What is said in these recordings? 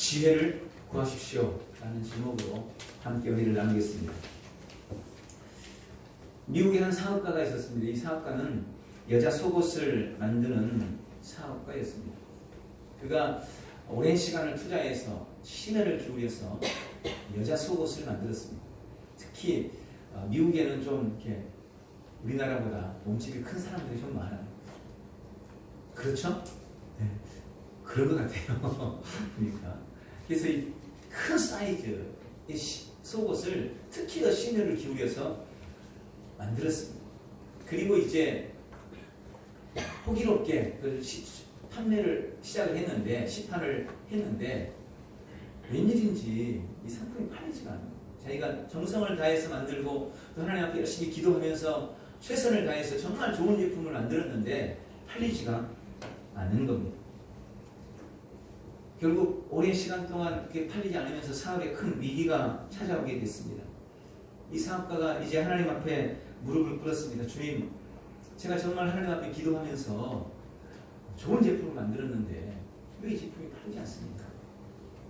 지혜를 구하십시오 라는 제목으로 함께 은혜를 나누겠습니다. 미국에 한 사업가가 있었습니다. 이 사업가는 여자 속옷을 만드는 사업가였습니다. 그가 오랜 시간을 투자해서 심혈을 기울여서 여자 속옷을 만들었습니다. 특히 미국에는 좀 이렇게 우리나라보다 몸집이 큰 사람들이 좀 많아요. 그렇죠? 네. 그런 것 같아요. 그러니까. 그래서 이 큰 사이즈의 속옷을 특히 더 심혈을 기울여서 만들었습니다. 그리고 이제 호기롭게 판매를 시작을 했는데, 시판을 했는데, 웬일인지 이 상품이 팔리지가 않아요. 자기가 정성을 다해서 만들고 또 하나님 앞에 열심히 기도하면서 최선을 다해서 정말 좋은 제품을 만들었는데 팔리지가 않는 겁니다. 결국 오랜 시간 동안 그렇게 팔리지 않으면서 사업에 큰 위기가 찾아오게 됐습니다. 이 사업가가 이제 하나님 앞에 무릎을 꿇었습니다. 주님, 제가 정말 하나님 앞에 기도하면서 좋은 제품을 만들었는데 왜 이 제품이 팔리지 않습니까?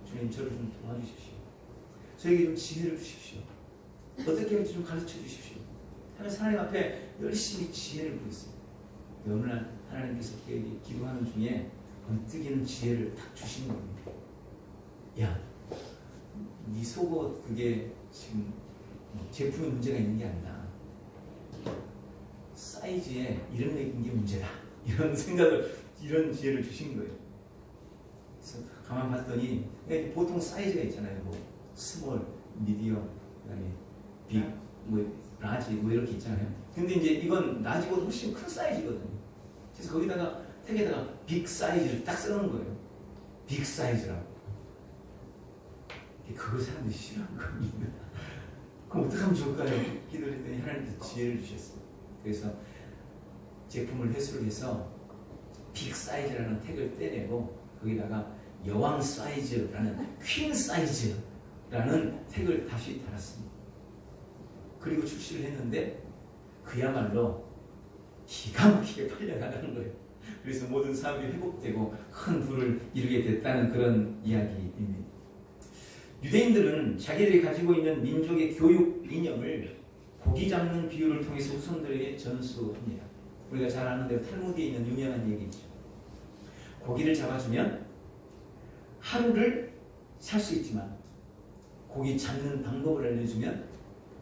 주님, 저를 좀 도와주십시오. 저에게 좀 지혜를 주십시오. 어떻게 할지 좀 가르쳐 주십시오. 하면서 하나님 앞에 열심히 지혜를 구했습니다. 어느 날 하나님께서 그에게 기도하는 중에 번뜩이는 지혜를 딱 주신 겁니다. 야, 네 속옷 그게 지금 제품에 문제가 있는 게 아니라 사이즈에 이런 게 문제다. 이런 생각을, 이런 지혜를 주신 거예요. 그래서 가만 봤더니 보통 사이즈가 있잖아요. 뭐 스몰, 미디엄, 그다음에 빅, 뭐 라지 뭐 이렇게 있잖아요. 근데 이제 이건 라지보다 훨씬 큰 사이즈거든요. 그래서 거기다가 택에다가 빅 사이즈를 딱 써놓은 거예요. 빅 사이즈라고. 그걸 사람들이 싫어하는 겁니다. 그럼 어떻게 하면 좋을까요? 기도를 했더니 하나님께서 지혜를 주셨어요. 그래서 제품을 회수를 해서 빅 사이즈라는 택을 떼내고 거기다가 여왕 사이즈라는 퀸 사이즈라는 택을 다시 달았습니다. 그리고 출시를 했는데 그야말로 기가 막히게 팔려나가는 거예요. 그래서 모든 사업이 회복되고 큰 부를 이루게 됐다는 그런 이야기입니다. 유대인들은 자기들이 가지고 있는 민족의 교육 이념을 고기 잡는 비유를 통해서 후손들에게 전수합니다. 우리가 잘 아는 대로 탈무드에 있는 유명한 얘기죠. 고기를 잡아주면 하루를 살 수 있지만 고기 잡는 방법을 알려주면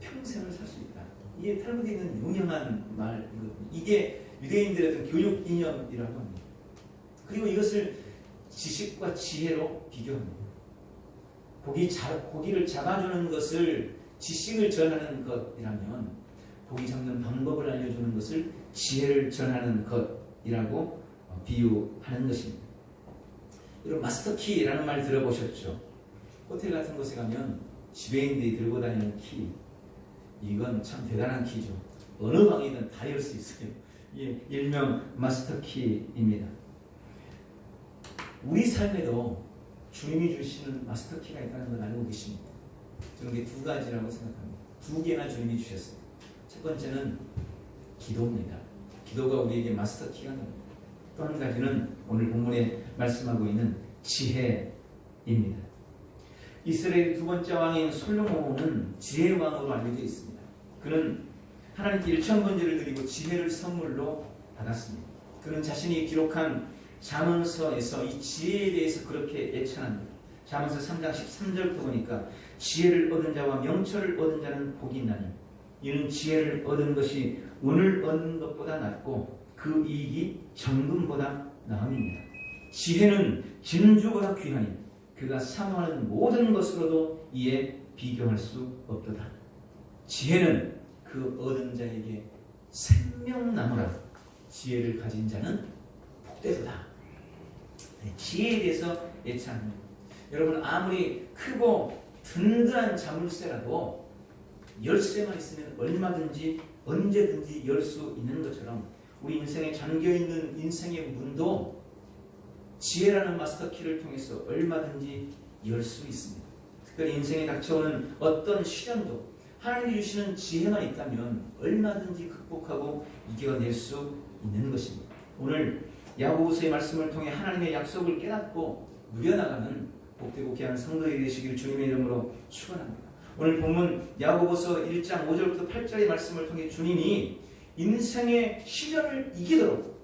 평생을 살 수 있다. 이게 탈무드에 있는 유명한 말이거든요. 이게 유대인들의 어떤 교육 이념이라고 합니다. 그리고 이것을 지식과 지혜로 비교합니다. 고기를 잡아주는 것을 지식을 전하는 것이라면 고기 잡는 방법을 알려주는 것을 지혜를 전하는 것이라고 비유하는 것입니다. 여러분, 마스터키라는 말 들어보셨죠? 호텔 같은 곳에 가면 지배인들이 들고 다니는 키, 이건 참 대단한 키죠. 어느 방이든 다 열 수 있어요. 예, 일명 마스터키입니다. 우리 삶에도 주님이 주시는 마스터키가 있다는 걸 알고 계십니다. 저는 이게 두 가지라고 생각합니다. 두 개나 주님이 주셨어요. 첫 번째는 기도입니다. 기도가 우리에게 마스터키가 됩니다. 또 한 가지는 오늘 본문에 말씀하고 있는 지혜입니다. 이스라엘 두 번째 왕인 솔로몬은 지혜의 왕으로 알려져 있습니다. 그는 하나님께 일천번제를 드리고 지혜를 선물로 받았습니다. 그는 자신이 기록한 잠언서에서 이 지혜에 대해서 그렇게 예찬합니다. 잠언서 3장 13절부터 보니까 지혜를 얻은 자와 명철을 얻은 자는 복이 있나니 이는 지혜를 얻은 것이 은을 얻는 것보다 낫고 그 이익이 정금보다 나음입니다. 지혜는 진주보다 귀하니 그가 사모하는 모든 것으로도 이에 비교할 수 없도다. 지혜는 그 얻은 자에게 생명나무라. 지혜를 가진 자는 복되도다. 지혜에 대해서 예찬합니다. 여러분, 아무리 크고 든든한 자물쇠라도 열쇠만 있으면 얼마든지 언제든지 열 수 있는 것처럼 우리 인생에 잠겨있는 인생의 문도 지혜라는 마스터키를 통해서 얼마든지 열 수 있습니다. 특별히 인생에 닥쳐오는 어떤 시련도 하나님이 주시는 지혜만 있다면 얼마든지 극복하고 이겨낼 수 있는 것입니다. 오늘 야고보서의 말씀을 통해 하나님의 약속을 깨닫고 누려나가는 복되고 귀한 성도들이 되시기를 주님의 이름으로 축원합니다. 오늘 본문 야고보서 1장 5절부터 8절의 말씀을 통해 주님이 인생의 시련을 이기도록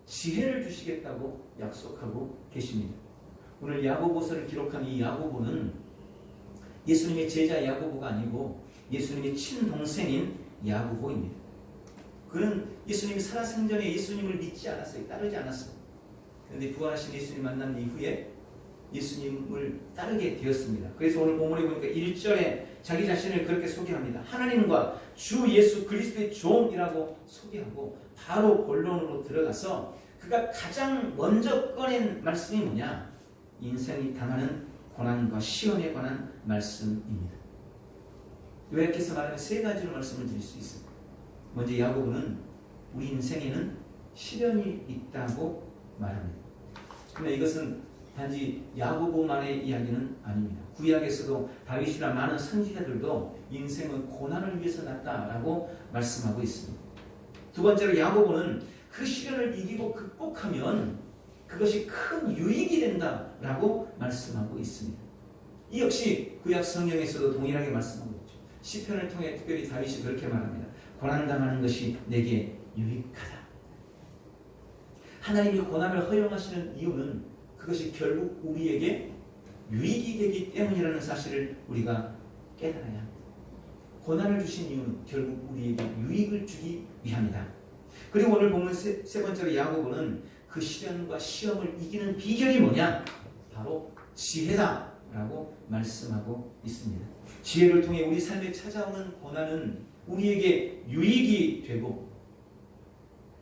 지혜를 주시겠다고 약속하고 계십니다. 오늘 야고보서를 기록한 이 야고보는 예수님의 제자 야고보가 아니고 예수님의 친동생인 야고보입니다. 그는 예수님이 살아생전에 예수님을 믿지 않았어요. 따르지 않았어요. 그런데 부활하신 예수님 만난 이후에 예수님을 따르게 되었습니다. 그래서 오늘 본문에 보니까 1절에 자기 자신을 그렇게 소개합니다. 하나님과 주 예수 그리스도의 종이라고 소개하고 바로 본론으로 들어가서 그가 가장 먼저 꺼낸 말씀이 뭐냐? 인생이 당하는 고난과 시험에 관한 말씀입니다. 요약해서 말하면 세 가지로 말씀을 드릴 수 있습니다. 먼저 야고보는 우리 인생에는 시련이 있다고 말합니다. 그러나 이것은 단지 야고보만의 이야기는 아닙니다. 구약에서도 다윗이나 많은 선지자들도 인생은 고난을 위해서 났다라고 말씀하고 있습니다. 두 번째로 야고보는 그 시련을 이기고 극복하면 그것이 큰 유익이 된다라고 말씀하고 있습니다. 이 역시 구약 성경에서도 동일하게 말씀하고 있죠. 시편을 통해 특별히 다윗이 그렇게 말합니다. 고난당하는 것이 내게 유익하다. 하나님이 고난을 허용하시는 이유는 그것이 결국 우리에게 유익이 되기 때문이라는 사실을 우리가 깨달아야 합니다. 고난을 주신 이유는 결국 우리에게 유익을 주기 위함이다. 그리고 오늘 보면 세 번째로 야고보는 그 시련과 시험을 이기는 비결이 뭐냐? 바로 지혜다라고 말씀하고 있습니다. 지혜를 통해 우리 삶에 찾아오는 고난은 우리에게 유익이 되고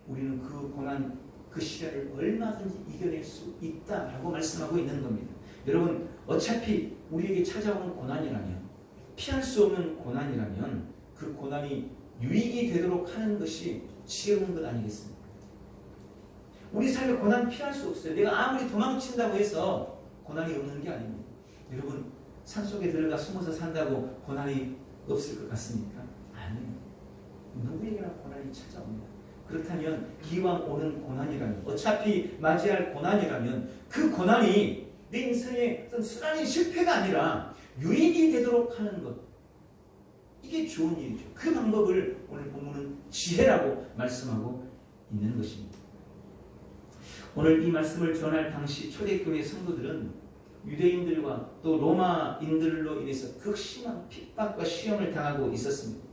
우리는 그 고난, 그 시련을 얼마든지 이겨낼 수 있다라고 말씀하고 있는 겁니다. 여러분, 어차피 우리에게 찾아오는 고난이라면, 피할 수 없는 고난이라면 그 고난이 유익이 되도록 하는 것이 지혜로운 것 아니겠습니까? 우리 삶에 고난 피할 수 없어요. 내가 아무리 도망친다고 해서 고난이 없는 게 아닙니다. 여러분, 산속에 들어가 숨어서 산다고 고난이 없을 것 같습니까? 아니에요. 누구에게나 고난이 찾아옵니다. 그렇다면 기왕 오는 고난이라면, 어차피 맞이할 고난이라면 그 고난이 내 인생의 어떤 수단인 실패가 아니라 유익이 되도록 하는 것, 이게 좋은 일이죠. 그 방법을 오늘 본문은 지혜라고 말씀하고 있는 것입니다. 오늘 이 말씀을 전할 당시 초대교회 성도들은 유대인들과 또 로마인들로 인해서 극심한 핍박과 시험을 당하고 있었습니다.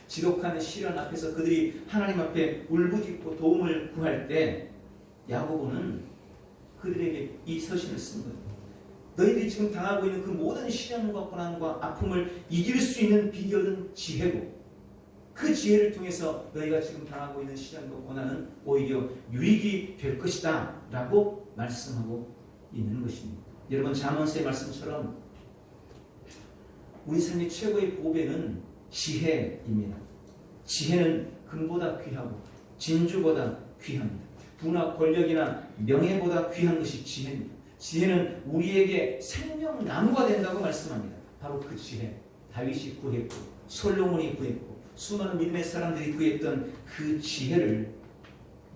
지독한 시련 앞에서 그들이 하나님 앞에 울부짖고 도움을 구할 때 야고보는 그들에게 이 서신을 쓴 거예요. 너희들이 지금 당하고 있는 그 모든 시련과 고난과 아픔을 이길 수 있는 비결은 지혜고, 그 지혜를 통해서 너희가 지금 당하고 있는 시련과 고난은 오히려 유익이 될 것이다 라고 말씀하고 있는 것입니다. 여러분, 잠언서의 말씀처럼 우리 삶의 최고의 보배는 지혜입니다. 지혜는 금보다 귀하고 진주보다 귀합니다. 부나 권력이나 명예보다 귀한 것이 지혜입니다. 지혜는 우리에게 생명나무가 된다고 말씀합니다. 바로 그 지혜, 다윗이 구했고 솔로몬이 구했고 수많은 믿음의 사람들이 구했던 그 지혜를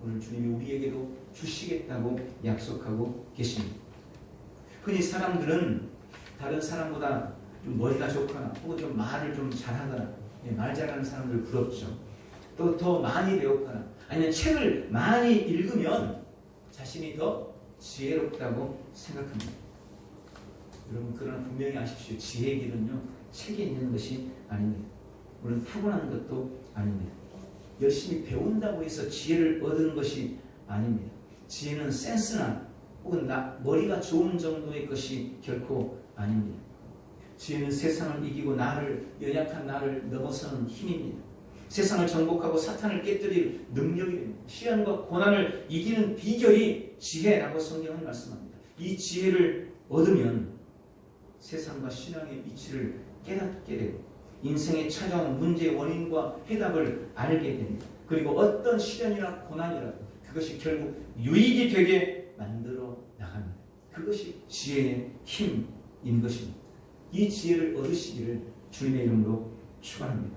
오늘 주님이 우리에게도 주시겠다고 약속하고 계십니다. 흔히 사람들은 다른 사람보다 좀 머리가 좋거나 혹은 좀 말을 좀 잘하거나 말 잘하는 사람들 부럽죠. 또 더 많이 배웠거나 아니면 책을 많이 읽으면 자신이 더 지혜롭다고 생각합니다. 여러분, 그러나 분명히 아십시오. 지혜의 길은요, 책에 있는 것이 아닙니다. 물론 타고나는 것도 아닙니다. 열심히 배운다고 해서 지혜를 얻은 것이 아닙니다. 지혜는 센스나 혹은 머리가 좋은 정도의 것이 결코 아닙니다. 지혜는 세상을 이기고 연약한 나를 넘어서는 힘입니다. 세상을 정복하고 사탄을 깨뜨릴 능력이 됩니다. 시련과 고난을 이기는 비결이 지혜라고 성경은 말씀합니다. 이 지혜를 얻으면 세상과 신앙의 이치를 깨닫게 되고 인생에 찾아온 문제의 원인과 해답을 알게 됩니다. 그리고 어떤 시련이나 고난이라도 그것이 결국 유익이 되게 만들어 나갑니다. 그것이 지혜의 힘인 것입니다. 이 지혜를 얻으시기를 주님의 이름으로 축원합니다.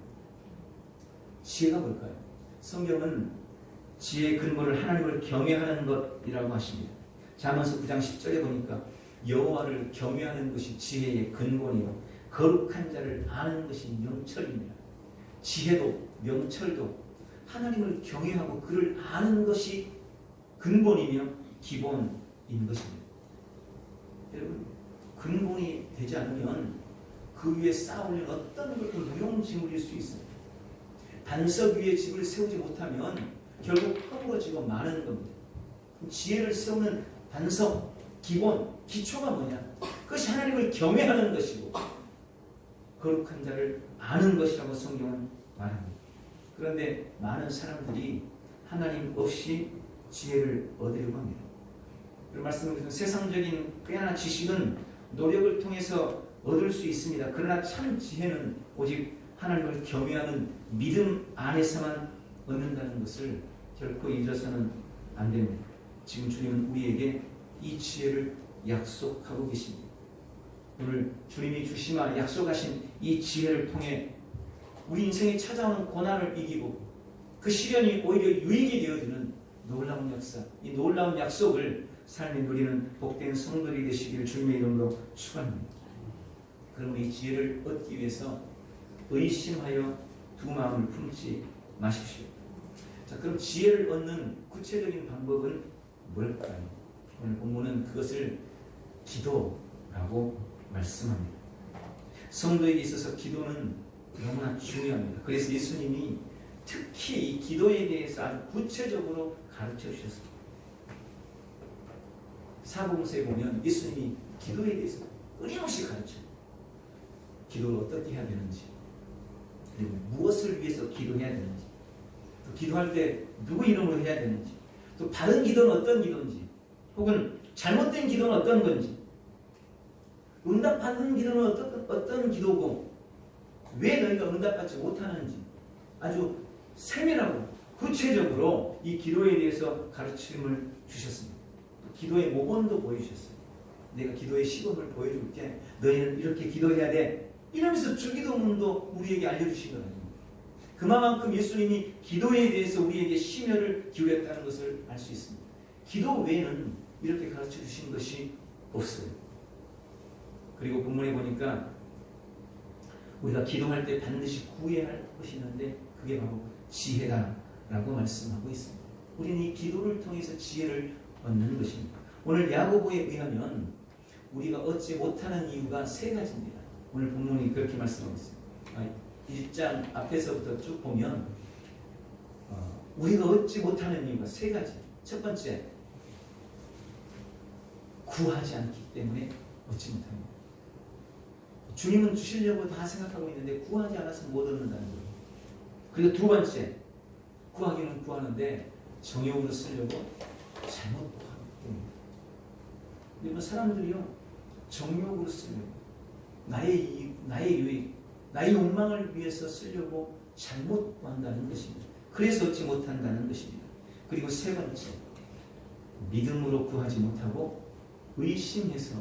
지혜가 뭘까요? 성경은 지혜의 근본을 하나님을 경외하는 것이라고 하십니다. 잠언서 9장 10절에 보니까 여호와를 경외하는 것이 지혜의 근본이요 거룩한 자를 아는 것이 명철입니다. 지혜도 명철도 하나님을 경외하고 그를 아는 것이 근본이며 기본인 것입니다. 여러분, 근본이 되지 않으면 그 위에 쌓으려는 어떤 것도 무용지물일 수 있습니다. 반석 위에 집을 세우지 못하면 결국 허물어지고 마는 겁니다. 지혜를 세우는 반석, 기본, 기초가 뭐냐? 그것이 하나님을 경외하는 것이고 거룩한 자를 아는 것이라고 성경은 말합니다. 그런데 많은 사람들이 하나님 없이 지혜를 얻으려고 합니다. 그런 말씀을 세상적인 꽤나 지식은 노력을 통해서 얻을 수 있습니다. 그러나 참 지혜는 오직 하나님을 경외하는 믿음 안에서만 얻는다는 것을 결코 잊어서는 안 됩니다. 지금 주님은 우리에게 이 지혜를 약속하고 계십니다. 오늘 주님이 주시마 약속하신 이 지혜를 통해 우리 인생에 찾아오는 고난을 이기고 그 시련이 오히려 유익이 되어주는 놀라운 역사, 이 놀라운 약속을 삶에 누리는 복된 성도들이 되시기를 주님의 이름으로 축원합니다. 그럼 이 지혜를 얻기 위해서 의심하여 두 마음을 품지 마십시오. 자, 그럼 지혜를 얻는 구체적인 방법은 뭘까요? 오늘 본문은 그것을 기도라고 말씀합니다. 성도에게 있어서 기도는 너무나 중요합니다. 그래서 예수님이 특히 이 기도에 대해서 아주 구체적으로 가르쳐 주셨습니다. 사복음서에 보면 예수님이 기도에 대해서 끊임없이 가르쳐요. 기도를 어떻게 해야 되는지, 그리고 무엇을 위해서 기도해야 되는지, 또 기도할 때 누구 이름으로 해야 되는지, 또 바른 기도는 어떤 기도인지, 혹은 잘못된 기도는 어떤 건지, 응답받는 기도는 어떤 기도고, 왜 너희가 응답받지 못하는지 아주 세밀하고 구체적으로 이 기도에 대해서 가르침을 주셨습니다. 기도의 모본도 보여주셨어요. 내가 기도의 시범을 보여줄게. 너희는 이렇게 기도해야 돼. 이러면서 주기도문도 우리에게 알려주신 것 아닙니까? 그만큼 예수님이 기도에 대해서 우리에게 심혈을 기울였다는 것을 알 수 있습니다. 기도 외에는 이렇게 가르쳐 주신 것이 없어요. 그리고 본문에 보니까 우리가 기도할 때 반드시 구해야 할 것이 있는데 그게 바로 지혜다라고 말씀하고 있습니다. 우리는 이 기도를 통해서 지혜를 얻는 것입니다. 오늘 야고보에 의하면 우리가 얻지 못하는 이유가 세 가지입니다. 오늘 본문이 그렇게 말씀하고 있습니다. 1장 앞에서부터 쭉 보면 우리가 얻지 못하는 이유가 세 가지. 첫 번째, 구하지 않기 때문에 얻지 못합니다. 주님은 주시려고 다 생각하고 있는데 구하지 않아서 못 얻는다는 거예요. 그리고 두 번째, 구하기는 구하는데 정욕으로 쓰려고 잘못 구하기 때문에. 여러분, 사람들이요 정욕으로 쓰려고 나의 유익, 나의 욕망을 위해서 쓰려고 잘못 구한다는 것입니다. 그래서 얻지 못한다는 것입니다. 그리고 세 번째, 믿음으로 구하지 못하고 의심해서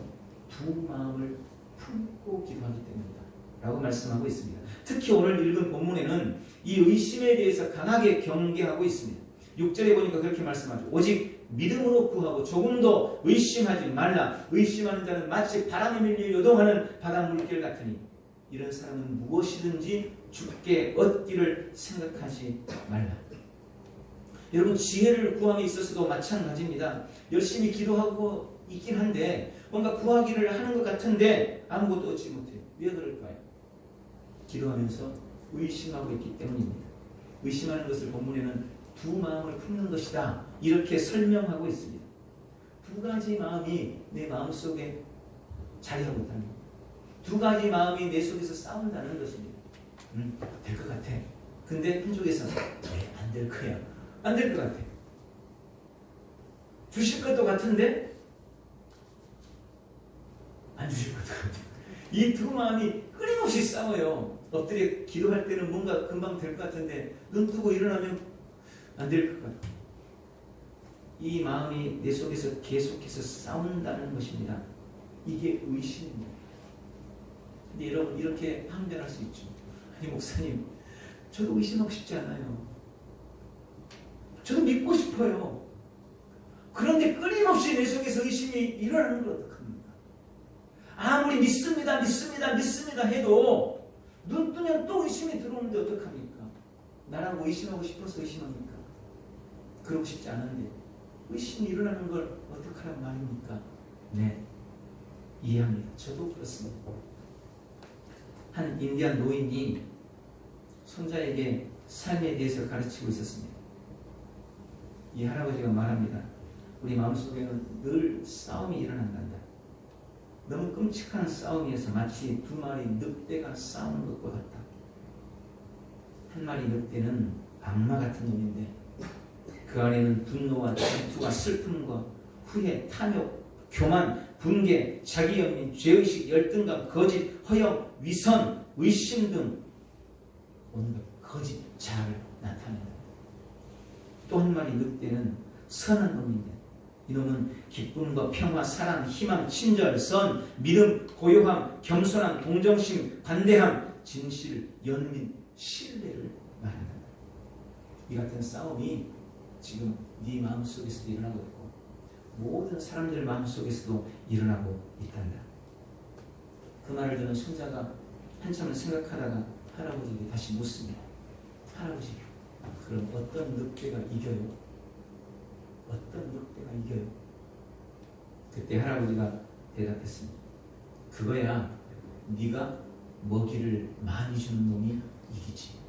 두 마음을 품고 기도하기 때문이다 라고 말씀하고 있습니다. 특히 오늘 읽은 본문에는 이 의심에 대해서 강하게 경계하고 있습니다. 6절에 보니까 그렇게 말씀하죠. 오직 믿음으로 구하고 조금도 의심하지 말라. 의심하는 자는 마치 바람에 밀려 요동하는 바다 물결 같으니 이런 사람은 무엇이든지 주께 얻기를 생각하지 말라. 여러분, 지혜를 구함에 있어서도 마찬가지입니다. 열심히 기도하고 있긴 한데 뭔가 구하기를 하는 것 같은데 아무것도 얻지 못해요. 왜 그럴까요? 기도하면서 의심하고 있기 때문입니다. 의심하는 것을 본문에는 두 마음을 품는 것이다 이렇게 설명하고 있습니다. 두 가지 마음이 내 마음속에 자리하고 있다는 겁니다. 두 가지 마음이 내 속에서 싸운다는 것입니다. 될 것 같아. 근데 한쪽에서는 안 될 거야. 안 될 것 같아. 주실 것도 같은데 안 주실 것도 같아. 이 두 마음이 끊임없이 싸워요. 엎드려 기도할 때는 뭔가 금방 될 것 같은데 눈 뜨고 일어나면 안 될 것 같아. 이 마음이 내 속에서 계속해서 싸운다는 것입니다. 이게 의심입니다. 근데 여러분, 이렇게 항변할 수 있죠. 아니 목사님, 저도 의심하고 싶지 않아요. 저도 믿고 싶어요. 그런데 끊임없이 내 속에서 의심이 일어나는 걸 어떡합니까? 아무리 믿습니다, 믿습니다, 믿습니다 해도 눈 뜨면 또 의심이 들어오는데 어떡합니까? 나라고 의심하고 싶어서 의심합니까? 그러고 싶지 않은데 의심이 일어나는 걸 어떡하란 말입니까? 네, 이해합니다. 저도 그렇습니다. 한 인디안 노인이 손자에게 삶에 대해서 가르치고 있었습니다. 이 할아버지가 말합니다. 우리 마음속에는 늘 싸움이 일어난단다. 너무 끔찍한 싸움이어서 마치 두 마리 늑대가 싸우는 것과 같다. 한 마리 늑대는 악마 같은 놈인데 그 안에는 분노와 질투와 슬픔과 후회, 탐욕, 교만, 분개, 자기연민, 죄의식, 열등감, 거짓, 허영, 위선, 의심 등 온갖 거짓, 자아를 나타낸다. 또 한 마리 늑대는 선한 놈인데 이놈은 기쁨과 평화, 사랑, 희망, 친절, 선, 믿음, 고요함, 겸손함, 동정심, 관대함, 진실, 연민, 신뢰를 말한다. 이 같은 싸움이 지금 네 마음속에서도 일어나고 있고 모든 사람들 마음속에서도 일어나고 있단다. 그 말을 듣는 손자가 한참을 생각하다가 할아버지에게 다시 묻습니다. 할아버지, 그럼 어떤 늑대가 이겨요? 어떤 늑대가 이겨요? 그때 할아버지가 대답했습니다. 그거야 네가 먹이를 많이 주는 놈이 이기지.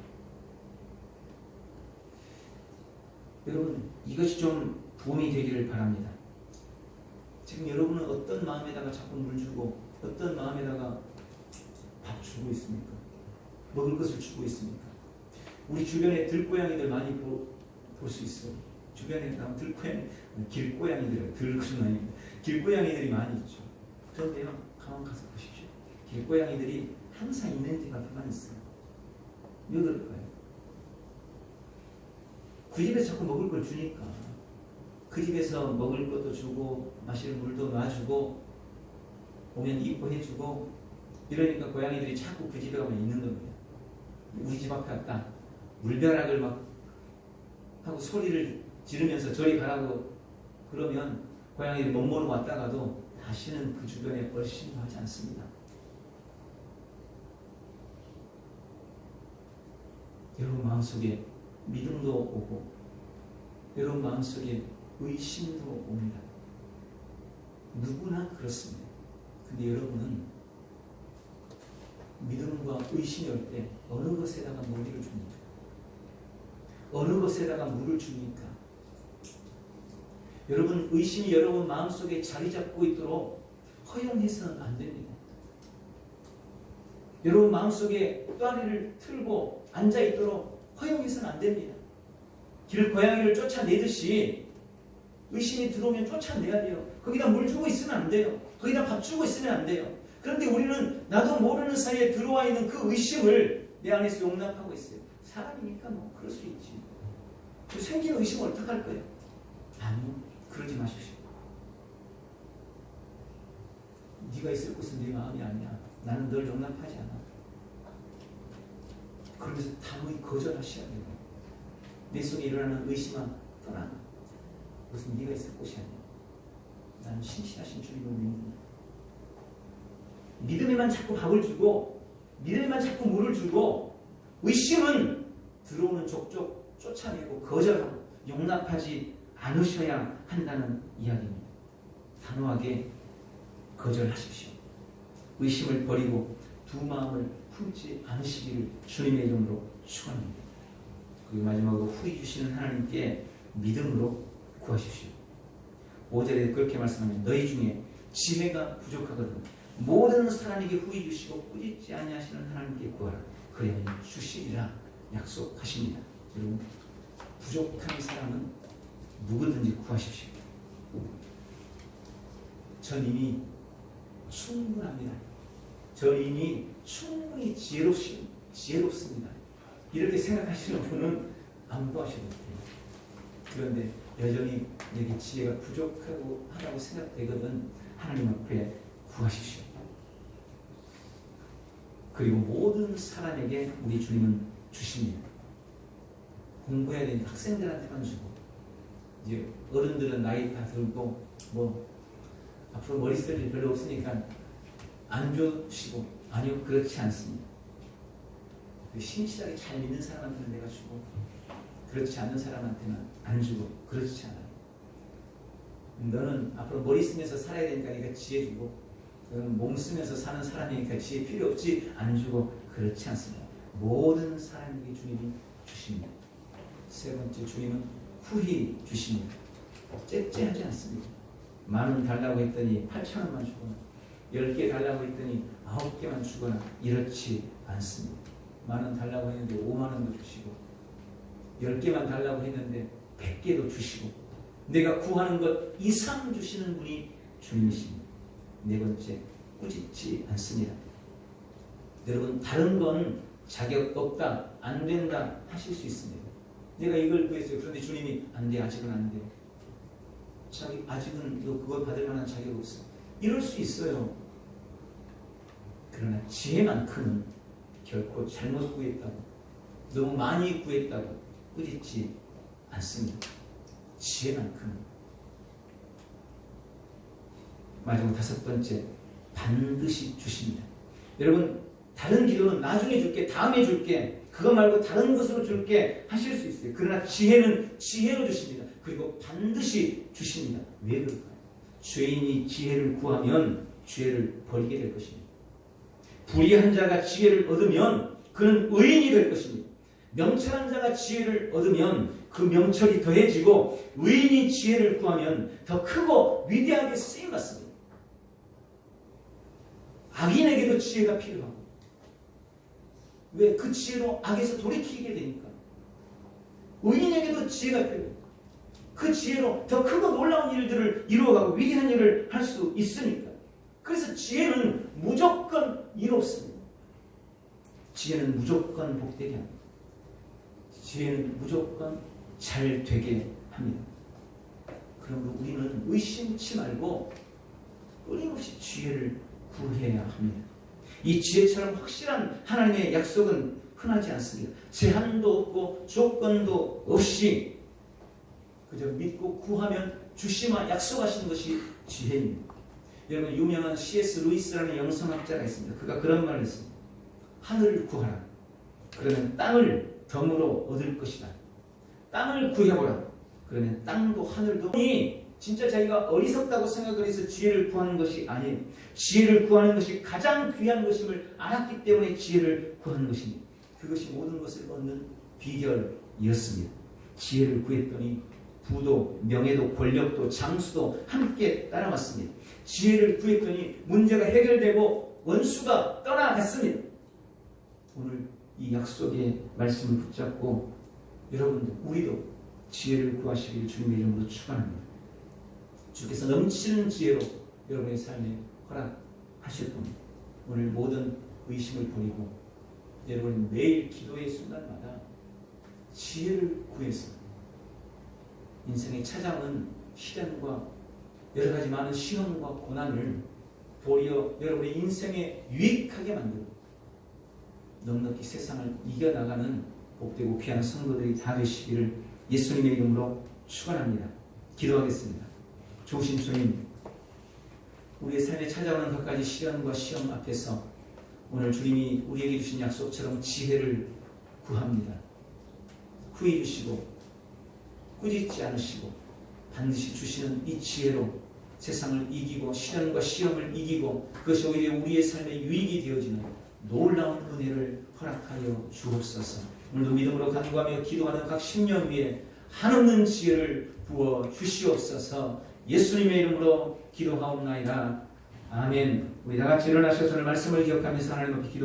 여러분, 이것이 좀 도움이 되기를 바랍니다. 지금 여러분은 어떤 마음에다가 자꾸 물 주고 어떤 마음에다가 밥 주고 있습니까? 먹을 것을 주고 있습니까? 우리 주변에 들고양이들 많이 볼 수 있어요. 주변에 나온 들고양이, 길고양이들, 들고양이, 길고양이들이 많이 있죠. 그런데요, 가만 가서 보십시오. 길고양이들이 항상 있는 집 앞에만 있어요. 왜 그럴까요? 그 집에서 자꾸 먹을 걸 주니까 그 집에서 먹을 것도 주고 마실 물도 놔주고 오면 이뻐해주고 이러니까 고양이들이 자꾸 그 집에 가면 있는 겁니다. 우리 집 앞에 왔다. 물벼락을 막 하고 소리를 지르면서 저리 가라고 그러면 고양이들이 못 모르고 왔다가도 다시는 그 주변에 얼씬도 하지 않습니다. 여러분 마음속에 믿음도 오고 여러분 마음속에 의심도 옵니다. 누구나 그렇습니다. 근데 여러분은 믿음과 의심이 올 때 어느 것에다가 무리를 줍니까? 어느 것에다가 물을 줍니까? 여러분 의심이 여러분 마음속에 자리 잡고 있도록 허용해서는 안 됩니다. 여러분 마음속에 또다리를 틀고 앉아있도록 허용해서는 안 됩니다. 길고양이를 쫓아내듯이 의심이 들어오면 쫓아내야 돼요. 거기다 물 주고 있으면 안 돼요. 거기다 밥 주고 있으면 안 돼요. 그런데 우리는 나도 모르는 사이에 들어와 있는 그 의심을 내 안에서 용납하고 있어요. 사람이니까 뭐 그럴 수 있지. 그 생긴 의심을 어떡할 거예요? 아니요. 그러지 마십시오. 네가 있을 곳은 네 마음이 아니야. 나는 널 용납하지 않아. 그러면서 단호히 거절하셔야 돼요. 내 속에 일어나는 의심아 떠나. 그것은 네가 있을 곳이 아니야. 나는 신실하신 주님을 믿는다. 믿음에만 자꾸 밥을 주고 믿음에만 자꾸 물을 주고 의심은 들어오는 족족 쫓아내고 거절하고 용납하지 않으셔야 한다는 이야기입니다. 단호하게 거절하십시오. 의심을 버리고 두 마음을 품지 않으시기를 주님의 이름으로 축원합니다. 그리고 마지막으로 후히 주시는 하나님께 믿음으로 구하십시오. 5절에 그렇게 말씀하면 너희 중에 지혜가 부족하거든 모든 사람에게 후히 주시고 꾸짖지 아니하시는 하나님께 구하라. 그러면 주시리라 약속하십니다. 여러분 부족한 사람은 누구든지 구하십시오. 전 이미 충분합니다. 전 이미 충분히 지혜롭습니다. 이렇게 생각하시는 분은 안 구하셔도 돼요. 그런데 여전히 내게 지혜가 부족하고 하다고 생각되거든 하나님 앞에 구하십시오. 그리고 모든 사람에게 우리 주님은 주십니다. 공부해야 되는 학생들한테만 주고 이제 어른들은 나이 다 들고 뭐 앞으로 머리 쓸 일 별로 없으니까 안 주시고, 아니요, 그렇지 않습니다. 신실하게 잘 믿는 사람한테는 내가 주고, 그렇지 않는 사람한테는 안 주고, 그렇지 않아요. 너는 앞으로 머리 쓰면서 살아야 되니까 네가 지혜 주고, 너는 몸 쓰면서 사는 사람이니까 지혜 필요 없지, 안 주고, 그렇지 않습니다. 모든 사람에게 주님이 주십니다. 세 번째, 주님은 후히 주십니다. 째째하지 않습니다. 10,000원 달라고 했더니 8,000원만 주거나, 10개 달라고 했더니 9개만 주거나, 이렇지 않습니다. 10,000원 달라고 했는데 50,000원도 주시고, 10개만 달라고 했는데 100개도 주시고, 내가 구하는 것 이상 주시는 분이 주님이십니다. 네 번째, 꾸짖지 않습니다. 여러분, 다른 건 자격 없다, 안 된다 하실 수 있습니다. 내가 이걸 구했어요. 그런데 주님이 안 돼, 아직은 안 돼. 아직은 그걸 받을 만한 자격 없어. 이럴 수 있어요. 그러나 지혜만큼은 결코 잘못 구했다고, 너무 많이 구했다고 꾸짖지 않습니다. 지혜만큼은. 마지막 5번째, 반드시 주십니다. 여러분, 다른 기도는 나중에 줄게, 다음에 줄게, 그거 말고 다른 것으로 줄게 하실 수 있어요. 그러나 지혜는 지혜로 주십니다. 그리고 반드시 주십니다. 왜 그럴까요? 죄인이 지혜를 구하면 죄를 버리게 될 것입니다. 불의한 자가 지혜를 얻으면 그는 의인이 될 것입니다. 명철한 자가 지혜를 얻으면 그 명철이 더해지고, 의인이 지혜를 구하면 더 크고 위대하게 쓰임받습니다. 악인에게도 지혜가 필요하고, 왜? 그 지혜로 악에서 돌이키게 되니까. 의인에게도 지혜가 필요해요. 그 지혜로 더 크고 놀라운 일들을 이루어가고 위대한 일을 할 수 있으니까. 그래서 지혜는 무조건 이롭습니다. 지혜는 무조건 복되게 합니다. 지혜는 무조건 잘 되게 합니다. 그러므로 우리는 의심치 말고 끊임없이 지혜를 구해야 합니다. 이 지혜처럼 확실한 하나님의 약속은 흔하지 않습니다. 제한도 없고 조건도 없이 그저 믿고 구하면 주시마 약속하신 것이 지혜입니다. 여러분, 유명한 C.S. 루이스라는 영성학자가 있습니다. 그가 그런 말을 했습니다. 하늘을 구하라. 그러면 땅을 덤으로 얻을 것이다. 땅을 구해보라. 그러면 땅도 하늘도. 진짜 자기가 어리석다고 생각을 해서 지혜를 구하는 것이 아니에요. 지혜를 구하는 것이 가장 귀한 것임을 알았기 때문에 지혜를 구하는 것입니다. 그것이 모든 것을 얻는 비결이었습니다. 지혜를 구했더니 부도, 명예도, 권력도, 장수도 함께 따라왔습니다. 지혜를 구했더니 문제가 해결되고 원수가 떠나갔습니다. 오늘 이 약속의 말씀을 붙잡고 여러분들, 우리도 지혜를 구하시길 주님의 이름으로 축원합니다. 주께서 넘치는 지혜로 여러분의 삶에 허락하실 겁니다. 오늘 모든 의심을 버리고 여러분 매일 기도의 순간마다 지혜를 구해서 인생에 찾아오는 시련과 여러 가지 많은 시험과 고난을 도리어 여러분의 인생에 유익하게 만들고 넉넉히 세상을 이겨나가는 복되고 귀한 성도들이 다 되시기를 예수님의 이름으로 축원합니다. 기도하겠습니다. 좋으신 주님, 우리의 삶에 찾아오는 것까지 시련과 시험 앞에서 오늘 주님이 우리에게 주신 약속처럼 지혜를 구합니다. 후히 주시고 꾸짖지 않으시고 반드시 주시는 이 지혜로 세상을 이기고 시련과 시험을 이기고 그것이 오히려 우리의 삶에 유익이 되어지는 놀라운 은혜를 허락하여 주옵소서. 오늘도 믿음으로 간구하며 기도하는 각 심령 위에 한없는 지혜를 부어 주시옵소서. 예수님의 이름으로 기도하옵나이다. 아멘. 우리 다 같이 일어나셔서 오늘 말씀을 기억하면서 하나님 앞에 기도